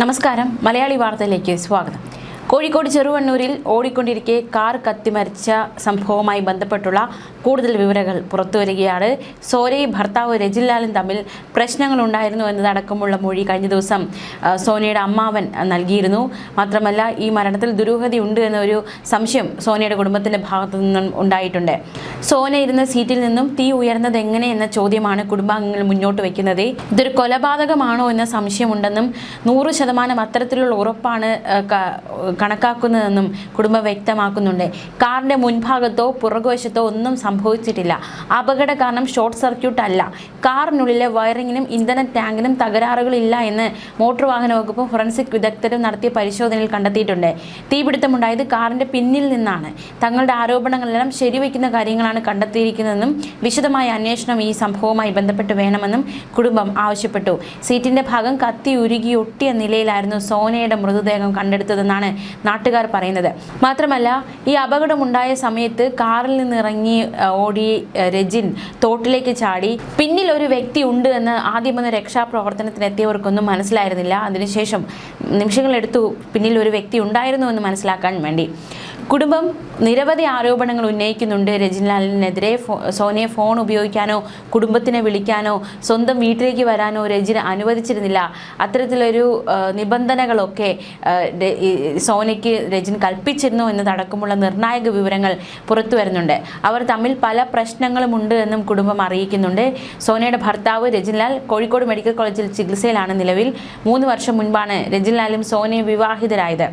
നമസ്കാരം. മലയാളി വാർത്തയിലേക്ക് സ്വാഗതം. കോഴിക്കോട് ചെറുവണ്ണൂരിൽ ഓടിക്കൊണ്ടിരിക്കെ കാർ കത്തിമരിച്ച സംഭവവുമായി ബന്ധപ്പെട്ടുള്ള കൂടുതൽ വിവരങ്ങൾ പുറത്തുവരികയാണ്. സോനയും ഭർത്താവ് രജിൻലാലും തമ്മിൽ പ്രശ്നങ്ങളുണ്ടായിരുന്നു എന്നതടക്കമുള്ള മൊഴി കഴിഞ്ഞ ദിവസം സോനയുടെ അമ്മാവൻ നൽകിയിരുന്നു. മാത്രമല്ല, ഈ മരണത്തിൽ ദുരൂഹതയുണ്ട് എന്നൊരു സംശയം സോനയുടെ കുടുംബത്തിൻ്റെ ഭാഗത്തു നിന്നും ഉണ്ടായിട്ടുണ്ട്. സോന ഇരുന്ന സീറ്റിൽ നിന്നും തീ ഉയർന്നത് എങ്ങനെ എന്ന ചോദ്യമാണ് കുടുംബാംഗങ്ങൾ മുന്നോട്ട് വയ്ക്കുന്നത്. ഇതൊരു കൊലപാതകമാണോ എന്ന സംശയമുണ്ടെന്നും 100% അത്തരത്തിലുള്ള ഉറപ്പാണ് കണക്കാക്കുന്നതെന്നും കുടുംബം വ്യക്തമാക്കുന്നുണ്ട്. കാറിന്റെ മുൻഭാഗത്തോ പുറകുവശത്തോ ഒന്നും സംഭവിച്ചിട്ടില്ല. അപകട കാരണം ഷോർട്ട് സർക്യൂട്ട് അല്ല. കാറിനുള്ളിലെ വയറിങ്ങിനും ഇന്ധന ടാങ്കിനും തകരാറുകളില്ല എന്ന് മോട്ടോർ വാഹന വകുപ്പും ഫോറൻസിക് വിദഗ്ധരും നടത്തിയ പരിശോധനയിൽ കണ്ടെത്തിയിട്ടുണ്ട്. തീപിടുത്തമുണ്ടായത് കാറിന്റെ പിന്നിൽ നിന്നാണ്. തങ്ങളുടെ ആരോപണങ്ങളെല്ലാം ശരിവയ്ക്കുന്ന കാര്യങ്ങളാണ് കണ്ടെത്തിയിരിക്കുന്നതെന്നും വിശദമായ അന്വേഷണം ഈ സംഭവവുമായി ബന്ധപ്പെട്ട് വേണമെന്നും കുടുംബം ആവശ്യപ്പെട്ടു. സീറ്റിന്റെ ഭാഗം കത്തി ഉരുകി ഒട്ടിയ നിലയിലായിരുന്നു സോനയുടെ മൃതദേഹം കണ്ടെടുത്തതെന്നാണ് നാട്ടുകാർ പറയുന്നത്. മാത്രമല്ല, ഈ അപകടമുണ്ടായ സമയത്ത് കാറിൽ നിന്ന് ഇറങ്ങി ഓടി രജിൻ തോട്ടിലേക്ക് ചാടി. പിന്നിൽ ഒരു വ്യക്തി ഉണ്ട് എന്ന് ആദ്യമൊന്ന് രക്ഷാപ്രവർത്തനത്തിനെത്തിയവർക്കൊന്നും മനസ്സിലായിരുന്നില്ല. അതിനുശേഷം നിമിഷങ്ങളെടുത്തു പിന്നിൽ ഒരു വ്യക്തി ഉണ്ടായിരുന്നു എന്ന് മനസ്സിലാക്കാൻ വേണ്ടി. കുടുംബം നിരവധി ആരോപണങ്ങൾ ഉന്നയിക്കുന്നുണ്ട് രജിൻലാലിനെതിരെ. സോനയെ ഫോൺ ഉപയോഗിക്കാനോ കുടുംബത്തിനെ വിളിക്കാനോ സ്വന്തം വീട്ടിലേക്ക് വരാനോ രജിൻ അനുവദിച്ചിരുന്നില്ല. അത്തരത്തിലൊരു നിബന്ധനകളൊക്കെ സോനയ്ക്ക് രജിൻ കൽപ്പിച്ചിരുന്നു എന്നതടക്കമുള്ള നിർണായക വിവരങ്ങൾ പുറത്തു വരുന്നുണ്ട്. അവർ തമ്മിൽ പല പ്രശ്നങ്ങളുമുണ്ട് എന്നും കുടുംബം അറിയിക്കുന്നുണ്ട്. സോനയുടെ ഭർത്താവ് രജിൻലാൽ കോഴിക്കോട് മെഡിക്കൽ കോളേജിൽ ചികിത്സയിലാണ് നിലവിൽ. 3 വർഷം മുൻപാണ് രജിൻലാലും സോനയും വിവാഹിതരായത്.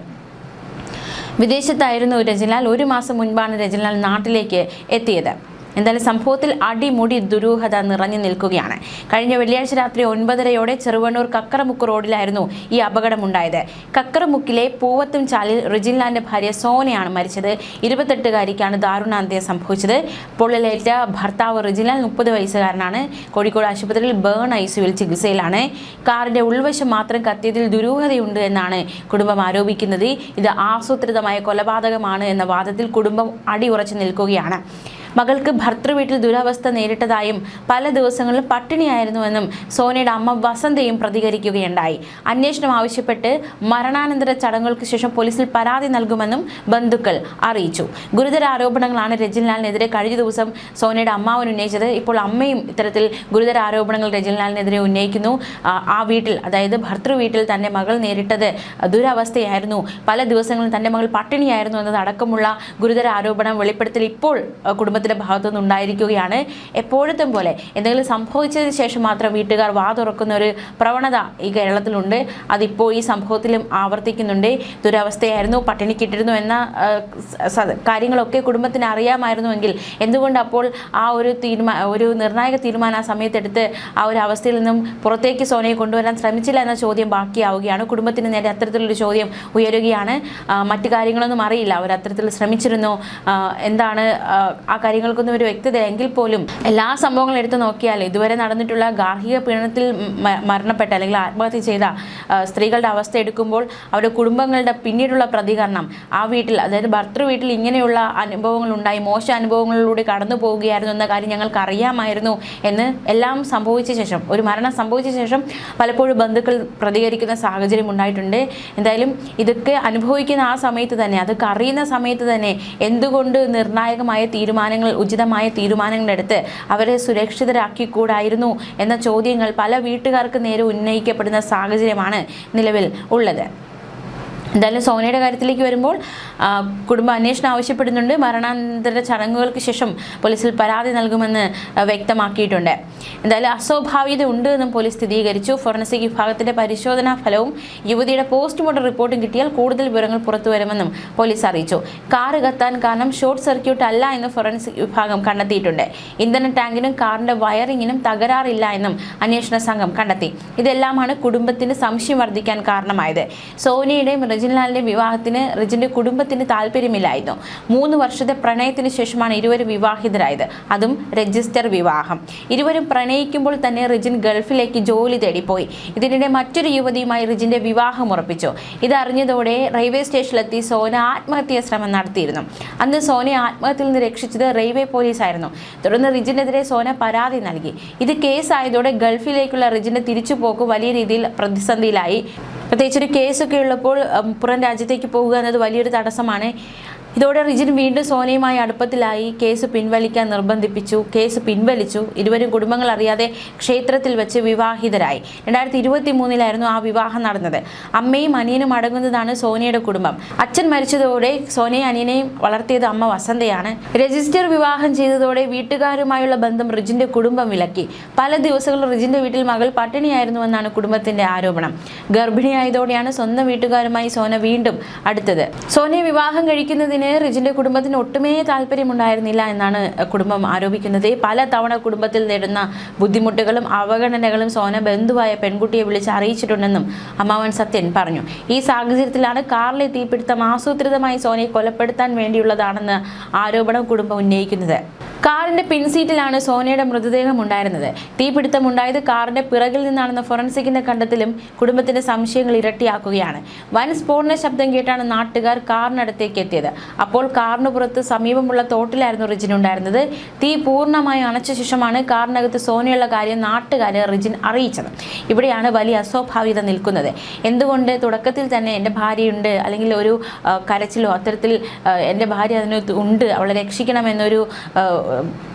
വിദേശത്തായിരുന്നു രജിൻലാൽ. 1 മാസം മുൻപാണ് രജിൻലാൽ നാട്ടിലേക്ക് എത്തിയത്. എന്തായാലും സംഭവത്തിൽ അടിമുടി ദുരൂഹത നിറഞ്ഞു നിൽക്കുകയാണ്. കഴിഞ്ഞ വെള്ളിയാഴ്ച രാത്രി 9:30 ചെറുവണ്ണൂർ കക്കറമുക്ക് റോഡിലായിരുന്നു ഈ അപകടമുണ്ടായത്. കക്കറമുക്കിലെ പൂവത്തും ചാലിൽ രജിൻലാലിന്റെ ഭാര്യ സോനയാണ് മരിച്ചത്. 28-കാരിക്കാണ് ദാരുണാന്ത്യം സംഭവിച്ചത്. പൊള്ളലേറ്റ ഭർത്താവ് രജിൻലാൽ 30 വയസ്സുകാരനാണ്. കോഴിക്കോട് ആശുപത്രിയിൽ ബേൺ ഐസിയുവിൽ ചികിത്സയിലാണ്. കാറിന്റെ ഉൾവശം മാത്രം കത്തിയതിൽ ദുരൂഹതയുണ്ട് എന്നാണ് കുടുംബം ആരോപിക്കുന്നത്. ഇത് ആസൂത്രിതമായ കൊലപാതകമാണ് എന്ന വാദത്തിൽ കുടുംബം അടിയുറച്ചു നിൽക്കുകയാണ്. മകൾക്ക് ഭർത്തൃവീട്ടിൽ ദുരവസ്ഥ നേരിട്ടതായും പല ദിവസങ്ങളിലും പട്ടിണിയായിരുന്നുവെന്നും സോനയുടെ അമ്മ വസന്തയും പ്രതികരിക്കുകയുണ്ടായി. അന്വേഷണം ആവശ്യപ്പെട്ട് മരണാനന്തര ചടങ്ങുകൾക്ക് ശേഷം പോലീസിൽ പരാതി നൽകുമെന്നും ബന്ധുക്കൾ അറിയിച്ചു. ഗുരുതര ആരോപണങ്ങളാണ് രജിൻലാലിനെതിരെ കഴിഞ്ഞ ദിവസം സോനയുടെ അമ്മാവൻ ഉന്നയിച്ചത്. ഇപ്പോൾ അമ്മയും ഇത്തരത്തിൽ ഗുരുതര ആരോപണങ്ങൾ രജിൻലാലിനെതിരെ ഉന്നയിക്കുന്നു. ആ വീട്ടിൽ, അതായത് ഭർത്തൃവീട്ടിൽ തൻ്റെ മകൾ നേരിട്ടത് ദുരവസ്ഥയായിരുന്നു, പല ദിവസങ്ങളും തൻ്റെ മകൾ പട്ടിണിയായിരുന്നു എന്നതടക്കമുള്ള ഗുരുതര ആരോപണം വെളിപ്പെടുത്തൽ ഇപ്പോൾ കുടുംബത്തിൽ ഭാഗത്തുനിന്ന് ഉണ്ടായിരിക്കുകയാണ്. എപ്പോഴത്തും പോലെ എന്തെങ്കിലും സംഭവിച്ചതിന് ശേഷം മാത്രം വീട്ടുകാർ വാതുറക്കുന്ന ഒരു പ്രവണത ഈ കേരളത്തിലുണ്ട്. അതിപ്പോൾ ഈ സംഭവത്തിലും ആവർത്തിക്കുന്നുണ്ട്. ദുരവസ്ഥയായിരുന്നു, പട്ടിണിക്കിട്ടിരുന്നു എന്ന കാര്യങ്ങളൊക്കെ കുടുംബത്തിന് അറിയാമായിരുന്നുവെങ്കിൽ എന്തുകൊണ്ട് അപ്പോൾ ആ ഒരു നിർണായക തീരുമാനം ആ സമയത്തെടുത്ത് ആ ഒരു അവസ്ഥയിൽ നിന്നും പുറത്തേക്ക് സോനയെ കൊണ്ടുവരാൻ ശ്രമിച്ചില്ല എന്ന ചോദ്യം ബാക്കിയാവുകയാണ്. കുടുംബത്തിന് നേരെ അത്തരത്തിലൊരു ചോദ്യം ഉയരുകയാണ്. മറ്റു കാര്യങ്ങളൊന്നും അറിയില്ല, അവർ അത്തരത്തിൽ ശ്രമിച്ചിരുന്നോ, എന്താണ് ആ കാര്യങ്ങൾക്കൊന്നും ഒരു വ്യക്തത എങ്കിൽ പോലും എല്ലാ സംഭവങ്ങളും എടുത്തു നോക്കിയാൽ ഇതുവരെ നടന്നിട്ടുള്ള ഗാർഹിക പീഡനത്തിൽ മരണപ്പെട്ട അല്ലെങ്കിൽ ആത്മഹത്യ ചെയ്ത സ്ത്രീകളുടെ അവസ്ഥ എടുക്കുമ്പോൾ അവരുടെ കുടുംബങ്ങളുടെ പിന്നീടുള്ള പ്രതികരണം, ആ വീട്ടിൽ, അതായത് ഭർത്തൃ വീട്ടിൽ ഇങ്ങനെയുള്ള അനുഭവങ്ങൾ ഉണ്ടായി, മോശ അനുഭവങ്ങളിലൂടെ കടന്നു പോവുകയായിരുന്നു എന്ന കാര്യം ഞങ്ങൾക്ക് അറിയാമായിരുന്നു എന്ന് എല്ലാം സംഭവിച്ച ശേഷം, ഒരു മരണം സംഭവിച്ച ശേഷം പലപ്പോഴും ബന്ധുക്കൾ പ്രതികരിക്കുന്ന സാഹചര്യം ഉണ്ടായിട്ടുണ്ട്. എന്തായാലും ഇതൊക്കെ അനുഭവിക്കുന്ന ആ സമയത്ത് തന്നെ, അതൊക്കെ അറിയുന്ന സമയത്ത് തന്നെ എന്തുകൊണ്ട് നിർണായകമായ ഉചിതമായ തീരുമാനങ്ങളെടുത്ത് അവരെ സുരക്ഷിതരാക്കിക്കൂടായിരുന്നു എന്ന ചോദ്യങ്ങൾ പല വീട്ടുകാർക്ക് നേരെ ഉന്നയിക്കപ്പെടുന്ന സാഹചര്യമാണ് നിലവിൽ ഉള്ളത്. എന്തായാലും സോനയുടെ കാര്യത്തിലേക്ക് വരുമ്പോൾ കുടുംബം അന്വേഷണം ആവശ്യപ്പെടുന്നുണ്ട്. മരണാനന്തര ചടങ്ങുകൾക്ക് ശേഷം പോലീസിൽ പരാതി നൽകുമെന്ന് വ്യക്തമാക്കിയിട്ടുണ്ട്. എന്തായാലും അസ്വാഭാവികത ഉണ്ട് എന്നും പോലീസ് സ്ഥിരീകരിച്ചു. ഫോറൻസിക് വിഭാഗത്തിന്റെ പരിശോധനാ ഫലവും യുവതിയുടെ പോസ്റ്റ്മോർട്ടം റിപ്പോർട്ടും കിട്ടിയാൽ കൂടുതൽ വിവരങ്ങൾ പുറത്തു വരുമെന്നും പോലീസ് അറിയിച്ചു. കാറ് കത്താൻ കാരണം ഷോർട്ട് സർക്യൂട്ട് അല്ല എന്ന് ഫോറൻസിക് വിഭാഗം കണ്ടെത്തിയിട്ടുണ്ട്. ഇന്ധന ടാങ്കിനും കാറിന്റെ വയറിങ്ങിനും തകരാറില്ല എന്നും അന്വേഷണ സംഘം കണ്ടെത്തി. ഇതെല്ലാമാണ് കുടുംബത്തിന് സംശയം വർദ്ധിക്കാൻ കാരണമായത്. സോനയുടെയും രജിൻലാലിന്റെ വിവാഹത്തിന് രജിന്റെ കുടുംബത്തിന് താല്പര്യമില്ലായിരുന്നു. 3 വർഷത്തെ പ്രണയത്തിന് ശേഷമാണ് ഇരുവരും വിവാഹിതരായത്, അതും രജിസ്റ്റർ വിവാഹം. ഇരുവരും പ്രണയിക്കുമ്പോൾ തന്നെ റിജിൻ ഗൾഫിലേക്ക് ജോലി തേടിപ്പോയി. ഇതിനിടെ മറ്റൊരു യുവതിയുമായി റിജിന്റെ വിവാഹം ഉറപ്പിച്ചു. ഇതറിഞ്ഞതോടെ റെയിൽവേ സ്റ്റേഷനിലെത്തി സോന ആത്മഹത്യാ ശ്രമം നടത്തിയിരുന്നു. അന്ന് സോനയെ ആത്മഹത്യയിൽ നിന്ന് രക്ഷിച്ചത് റെയിൽവേ പോലീസായിരുന്നു. തുടർന്ന് റിജിനെതിരെ സോന പരാതി നൽകി. ഇത് കേസായതോടെ ഗൾഫിലേക്കുള്ള റിജിന്റെ തിരിച്ചുപോക്ക് വലിയ രീതിയിൽ പ്രതിസന്ധിയിലായി. പ്രത്യേകിച്ച് ഒരു കേസൊക്കെ ഉള്ളപ്പോൾ പുറം രാജ്യത്തേക്ക് പോകുക എന്നത് വലിയൊരു തടസ്സമാണ്. ഇതോടെ റിജിൻ വീണ്ടും സോനയുമായി അടുപ്പത്തിലായി. കേസ് പിൻവലിക്കാൻ നിർബന്ധിപ്പിച്ചു. കേസ് പിൻവലിച്ചു. ഇരുവരും കുടുംബങ്ങൾ അറിയാതെ ക്ഷേത്രത്തിൽ വെച്ച് വിവാഹിതരായി. 2023 ആ വിവാഹം നടന്നത്. അമ്മയും അനിയനും അടങ്ങുന്നതാണ് സോനയുടെ കുടുംബം. അച്ഛൻ മരിച്ചതോടെ സോനയും അനിയനെയും വളർത്തിയത് അമ്മ വസന്തയാണ്. രജിസ്റ്റർ വിവാഹം ചെയ്തതോടെ വീട്ടുകാരുമായുള്ള ബന്ധം റിജിന്റെ കുടുംബം വിലക്കി. പല ദിവസങ്ങളും റിജിന്റെ വീട്ടിൽ മകൾ പട്ടിണിയായിരുന്നുവെന്നാണ് കുടുംബത്തിന്റെ ആരോപണം. ഗർഭിണിയായതോടെയാണ് സ്വന്തം വീട്ടുകാരുമായി സോന വീണ്ടും അടുത്തത്. സോനയെ വിവാഹം കഴിക്കുന്നതിന് റിജിന്റെ കുടുംബത്തിന് ഒട്ടുമേ താല്പര്യമുണ്ടായിരുന്നില്ല എന്നാണ് കുടുംബം ആരോപിക്കുന്നത്. പല തവണ കുടുംബത്തിൽ നേരിടുന്ന ബുദ്ധിമുട്ടുകളും അവഗണനകളും സോന ബന്ധുവായ പെൺകുട്ടിയെ വിളിച്ച് അറിയിച്ചിട്ടുണ്ടെന്നും അമ്മാവൻ സത്യൻ പറഞ്ഞു. ഈ സാഹചര്യത്തിലാണ് കാറിലെ തീപിടുത്തം ആസൂത്രിതമായി സോനയെ കൊലപ്പെടുത്താൻ വേണ്ടിയുള്ളതാണെന്ന് ആരോപണം കുടുംബം ഉന്നയിക്കുന്നത്. കാറിന്റെ പിൻസീറ്റിലാണ് സോനയുടെ മൃതദേഹം ഉണ്ടായിരുന്നത്. തീപിടുത്തമുണ്ടായത് കാറിന്റെ പിറകിൽ നിന്നാണെന്ന ഫോറൻസിക്കിന്റെ കണ്ടെത്തലും കുടുംബത്തിന്റെ സംശയങ്ങൾ ഇരട്ടിയാക്കുകയാണ്. വൻ സ്ഫോടന ശബ്ദം കേട്ടാണ് നാട്ടുകാർ കാറിനടുത്തേക്ക് എത്തിയത്. അപ്പോൾ കാറിന് പുറത്ത് സമീപമുള്ള തോട്ടിലായിരുന്നു റിജിൻ ഉണ്ടായിരുന്നത്. തീ പൂർണ്ണമായി അണച്ച ശേഷമാണ് കാറിനകത്ത് സോനയുള്ള കാര്യം നാട്ടുകാരെ റിജിൻ അറിയിച്ചത്. ഇവിടെയാണ് വലിയ അസ്വാഭാവികത നിൽക്കുന്നത്. എന്തുകൊണ്ട് തുടക്കത്തിൽ തന്നെ എൻ്റെ ഭാര്യയുണ്ട്, അല്ലെങ്കിൽ ഒരു കരച്ചിലോ അത്തരത്തിൽ എൻ്റെ ഭാര്യ അതിന് ഉണ്ട്, അവളെ രക്ഷിക്കണമെന്നൊരു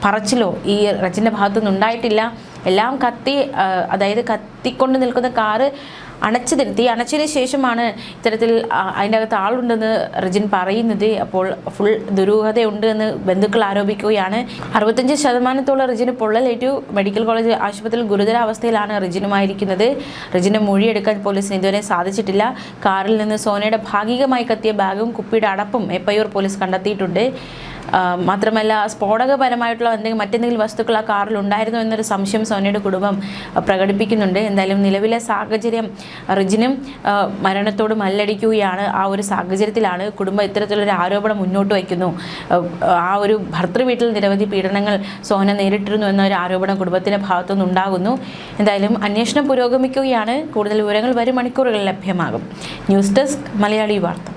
പറച്ചിലോ ഈ റിജിൻ്റെ ഭാഗത്തുനിന്ന് ഉണ്ടായിട്ടില്ല. എല്ലാം അതായത് കത്തിക്കൊണ്ട് നിൽക്കുന്ന കാറ് തീ അണച്ചതിന് ശേഷമാണ് ഇത്തരത്തിൽ അതിൻ്റെ അകത്ത് ആളുണ്ടെന്ന് റിജിൻ പറയുന്നത്. അപ്പോൾ ഫുൾ ദുരൂഹതയുണ്ട് എന്ന് ബന്ധുക്കൾ ആരോപിക്കുകയാണ്. 65% റിജിന് പൊള്ളലേറ്റു. മെഡിക്കൽ കോളേജ് ആശുപത്രിയിൽ ഗുരുതരാവസ്ഥയിലാണ് റിജിനുമായിരിക്കുന്നത്. റിജിൻ്റെ മൊഴിയെടുക്കാൻ പോലീസിന് ഇതുവരെ സാധിച്ചിട്ടില്ല. കാറിൽ നിന്ന് സോനയുടെ ഭാഗികമായി കത്തിയ ബാഗും കുപ്പിയുടെ അടപ്പും എപ്പയ്യൂർ പോലീസ് കണ്ടെത്തിയിട്ടുണ്ട്. മാത്രമല്ല സ്ഫോടകപരമായിട്ടുള്ള മറ്റെന്തെങ്കിലും വസ്തുക്കൾ ആ കാറിൽ ഉണ്ടായിരുന്നു എന്നൊരു സംശയം സോനയുടെ കുടുംബം പ്രകടിപ്പിക്കുന്നുണ്ട്. എന്തായാലും നിലവിലെ സാഹചര്യം റിജിനും മരണത്തോട് മല്ലടിക്കുകയാണ്. ആ ഒരു സാഹചര്യത്തിലാണ് കുടുംബം ഇത്തരത്തിലൊരു ആരോപണം മുന്നോട്ട് വയ്ക്കുന്നു. ആ ഒരു ഭർത്തൃ വീട്ടിൽ നിരവധി പീഡനങ്ങൾ സോന നേരിട്ടിരുന്നു എന്നൊരു ആരോപണം കുടുംബത്തിൻ്റെ ഭാഗത്തുനിന്ന് ഉണ്ടാകുന്നു. എന്തായാലും അന്വേഷണം പുരോഗമിക്കുകയാണ്. കൂടുതൽ വിവരങ്ങൾ വരും മണിക്കൂറുകളിൽ ലഭ്യമാകും. ന്യൂസ് ഡെസ്ക് മലയാളി വാർത്ത.